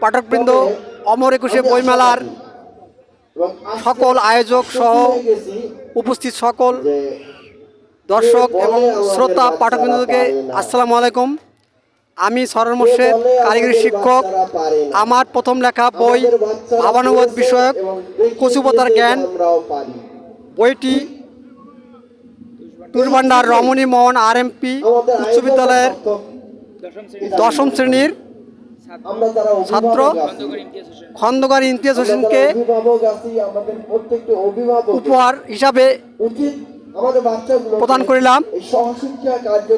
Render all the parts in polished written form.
পাঠকবৃন্দ, অমর একুশে বইমেলার সকল আয়োজক সহ উপস্থিত সকল দর্শক এবং শ্রোতা পাঠকবৃন্দকে আসসালামু আলাইকুম। আমি সরোয়ার মোর্শেদ, কারিগরি শিক্ষক। আমার প্রথম লেখা বই ভাবানুবাদ বিষয়ক কচুপাতার জ্ঞান। বইটি টুরভান্ডার রমণী মোহন RMP উচ্চ বিদ্যালয়ের দশম শ্রেণীর ছাত্র খন্দকার ইমতিয়াজ হোসেনকে উপহার হিসাবে প্রদান করিলাম।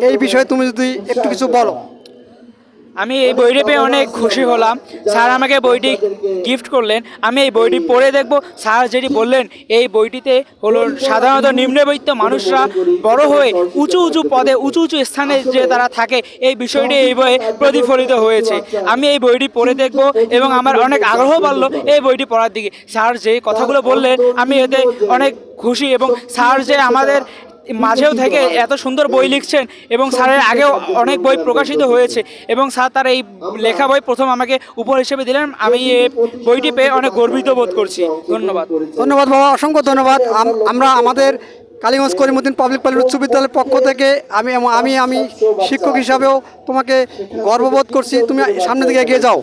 এই বিষয়ে তুমি যদি একটু কিছু বলো। আমি এই বইটি পেয়ে অনেক খুশি হলাম। স্যার আমাকে বইটি গিফট করলেন। আমি এই বইটি পড়ে দেখব। স্যার যেটি বললেন, এই বইটিতে হলো সাধারণত নিম্নবিত্ত মানুষরা বড় হয়ে উঁচু উঁচু পদে উঁচু উঁচু স্থানে যে তারা থাকে, এই বিষয়টি এই বইয়ে প্রতিফলিত হয়েছে। আমি এই বইটি পড়ে দেখব এবং আমার অনেক আগ্রহ বাড়লো এই বইটি পড়ার দিকে। স্যার যে কথাগুলো বললেন আমি এতে অনেক খুশি, এবং স্যার যে আমাদের মাঝেও থেকে এত সুন্দর বই লিখছেন, এবং স্যারের আগেও অনেক বই প্রকাশিত হয়েছে, এবং স্যার তার এই লেখা বই প্রথম আমাকে উপহার হিসেবে দিলেন। আমি এই বইটি পেয়ে অনেক গর্বিত বোধ করছি। ধন্যবাদ। ধন্যবাদ বাবা, অসংখ্য ধন্যবাদ। আমরা আমাদের কালীগঞ্জ করিমউদ্দিন পাবলিক কলেজ উচ্চ বিদ্যালয়ের পক্ষ থেকে আমি শিক্ষক হিসাবেও তোমাকে গর্ববোধ করছি। তুমি সামনের দিকে এগিয়ে যাও।